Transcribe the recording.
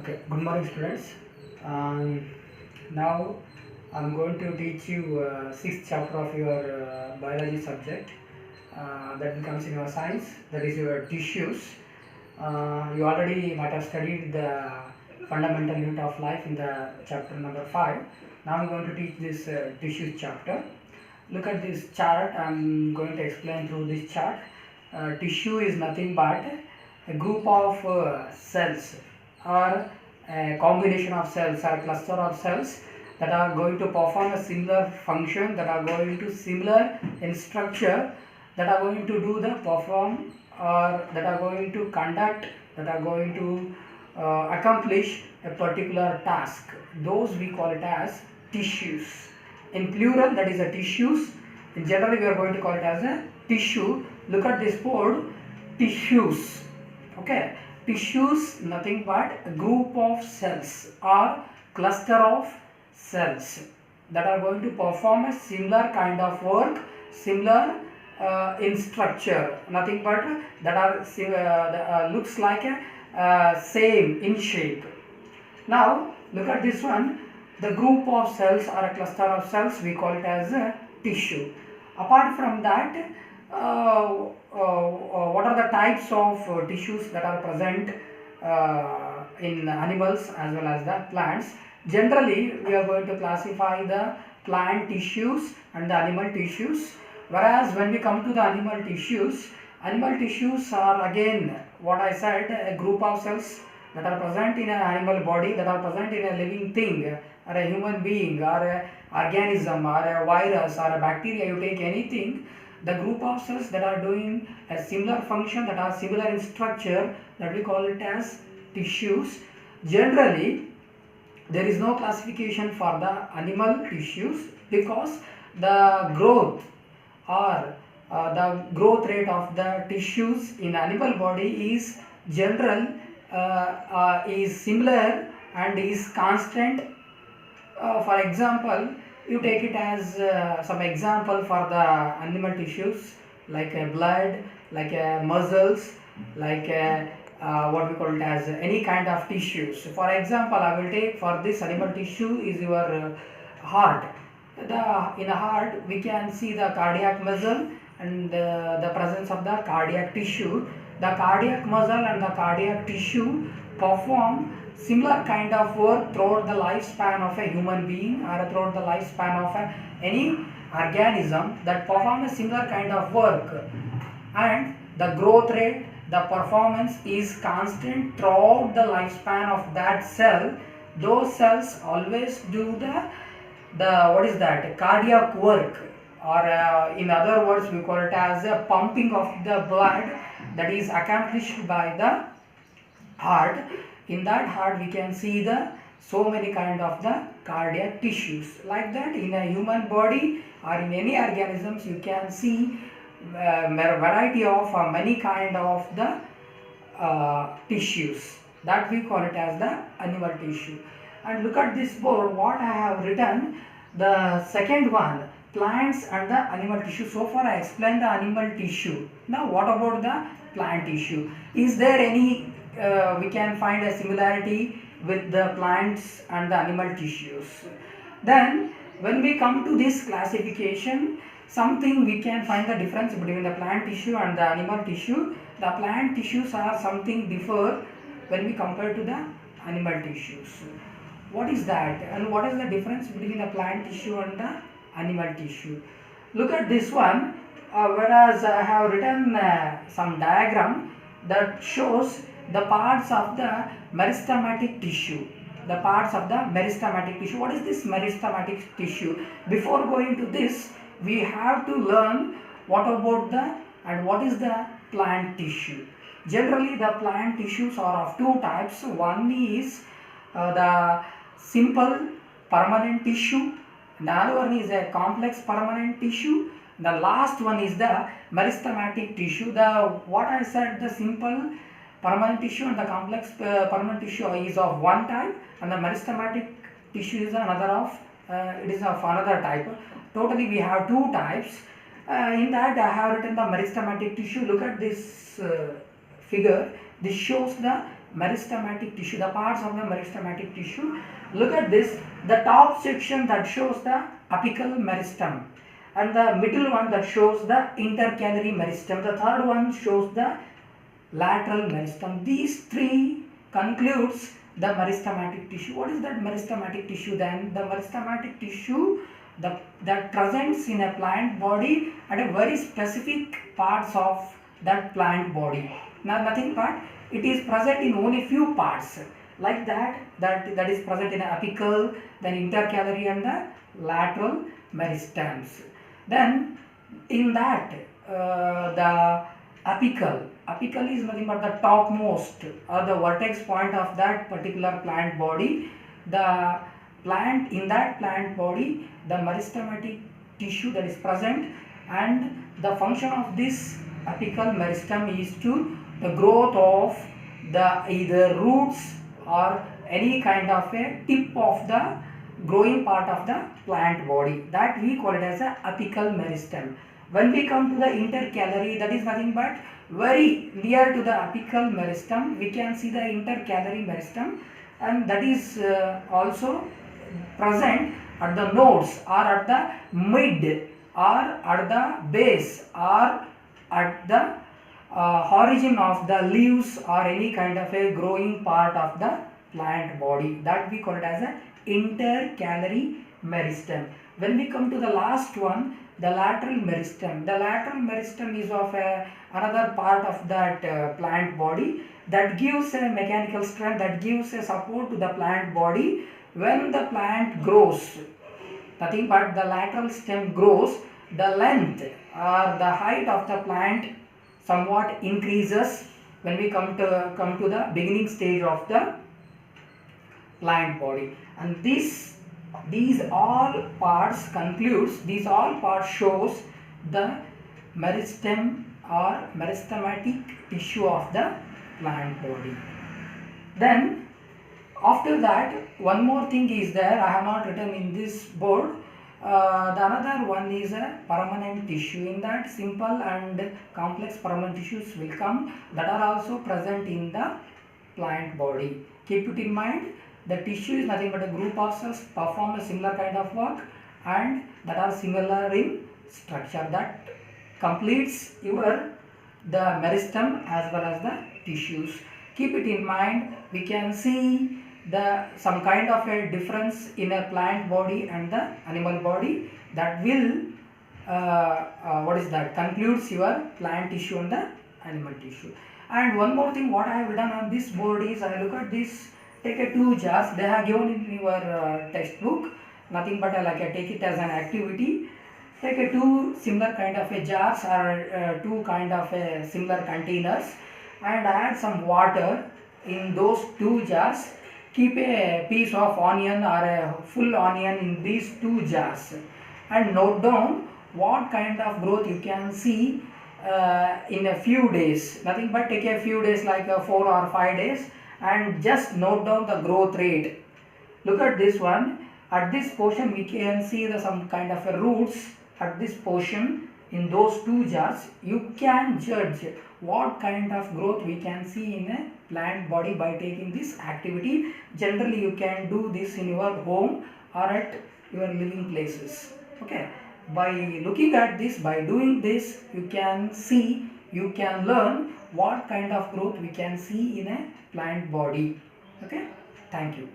Okay, good morning students. Now I'm going to teach you sixth chapter of your biology subject that becomes in your science, that is your tissues. You already might have studied the fundamental unit of life in the chapter number 5. Now I'm going to teach this tissues chapter. Look at this chart. I'm going to explain through this chart. Tissue is nothing but a group of cells or a combination of cells or cluster of cells that are going to perform a similar function, that are going to similar in structure, that are going to do the perform or that are going to conduct, that are going to accomplish a particular task. Those we call it as tissues. In plural, that is a tissues. In general, we are going to call it as a tissue. Look at this board, tissues. Okay, tissues nothing but a group of cells or cluster of cells that are going to perform a similar kind of work, similar in structure, nothing but that are looks like a same in shape. Now look at this one, the group of cells or a cluster of cells, we call it as a tissue. Apart from that, what are the types of tissues that are present in animals as well as the plants? Generally, we are going to classify the plant tissues and the animal tissues. Whereas when we come to the animal tissues are again what I said, a group of cells that are present in an animal body, that are present in a living thing or a human being or a organism or a virus or a bacteria, you take anything, the group of cells that are doing a similar function, that are similar in structure, that we call it as tissues. Generally, there is no classification for the animal tissues because the growth or the growth rate of the tissues in animal body is general, is similar and is constant. For example, you take it as some example for the animal tissues like blood, like muscles, like what we call it as any kind of tissues. For example, I will take for this animal tissue is your heart. In a heart we can see the cardiac muscle and the presence of the cardiac tissue. The cardiac muscle and the cardiac tissue perform similar kind of work throughout the lifespan of a human being or throughout the lifespan of any organism that perform a similar kind of work, and the growth rate, the performance is constant throughout the lifespan of that cell. Those cells always do the what is that, cardiac work, or in other words we call it as a pumping of the blood that is accomplished by the heart. In that heart we can see the so many kind of the cardiac tissues. Like that in a human body or in any organisms you can see variety of many kind of the tissues, that we call it as the animal tissue. And look at this board, what I have written, the second one, plants and the animal tissue. So far I explained the animal tissue. Now what about the plant tissue? Is there any we can find a similarity with the plants and the animal tissues? Then when we come to this classification, something we can find the difference between the plant tissue and the animal tissue. The plant tissues are something differ when we compare to the animal tissues. What is that, and what is the difference between the plant tissue and the animal tissue? Look at this one, whereas I have written some diagram that shows the parts of the meristematic tissue. The parts of the meristematic tissue. What is this meristematic tissue? Before going to this, we have to learn what about the and what is the plant tissue. Generally, the plant tissues are of two types. One is the simple permanent tissue. The other one is a complex permanent tissue. The last one is the meristematic tissue. The what I said, the simple permanent tissue and the complex permanent tissue is of one type, and the meristematic tissue is another of it is of another type. Totally we have two types. In that I have written the meristematic tissue. Look at this figure. This shows the meristematic tissue, the parts of the meristematic tissue. Look at this, the top section that shows the apical meristem, and the middle one that shows the intercalary meristem, the third one shows the lateral meristem. These three concludes the meristematic tissue. What is that meristematic tissue then? The meristematic tissue that presents in a plant body at a very specific parts of that plant body. Now nothing but it is present in only few parts, like that is present in apical, then intercalary and the lateral meristems. Then in that the apical is nothing but the topmost or the vertex point of that particular plant body. The plant, in that plant body, the meristematic tissue that is present, and the function of this apical meristem is to the growth of the either roots or any kind of a tip of the growing part of the plant body, that we call it as a apical meristem. When we come to the intercalary, that is nothing but very near to the apical meristem, we can see the intercalary meristem, and that is also present at the nodes or at the mid or at the base or at the origin of the leaves or any kind of a growing part of the plant body, that we call it as a intercalary meristem. When we come to the last one, the lateral meristem. The lateral meristem is of another part of that plant body that gives a mechanical strength, that gives a support to the plant body when the plant grows. Nothing but the lateral stem grows, the length or the height of the plant somewhat increases when we come to the beginning stage of the plant body, and these all parts concludes, these all parts shows the meristem or meristematic tissue of the plant body. Then after that, one more thing is there, I have not written in this board. The another one is a permanent tissue. In that, simple and complex permanent tissues will come, that are also present in the plant body. Keep it in mind, the tissue is nothing but a group of cells perform a similar kind of work and that are similar in structure, that completes your the meristem as well as the tissues. Keep it in mind, we can see some kind of a difference in a plant body and the animal body, that will concludes your plant tissue and the animal tissue. And one more thing, what I have done on this board is, I look at this, take a 2 jars, they have given in your textbook, nothing but I take it as an activity. Take a 2 similar kind of a jars or 2 kind of a similar containers and add some water in those 2 jars. Keep a piece of onion or a full onion in these 2 jars and note down what kind of growth you can see in a few days. Nothing but take a few days, like 4 or 5 days, and just note down the growth rate. Look at this one. At this portion we can see some kind of a roots at this portion in those 2 jars. You can judge what kind of growth we can see in a plant body by taking this activity. Generally you can do this in your home or at your living places. Okay, by looking at this, by doing this, you can see, you can learn what kind of growth we can see in a plant body. Okay, thank you.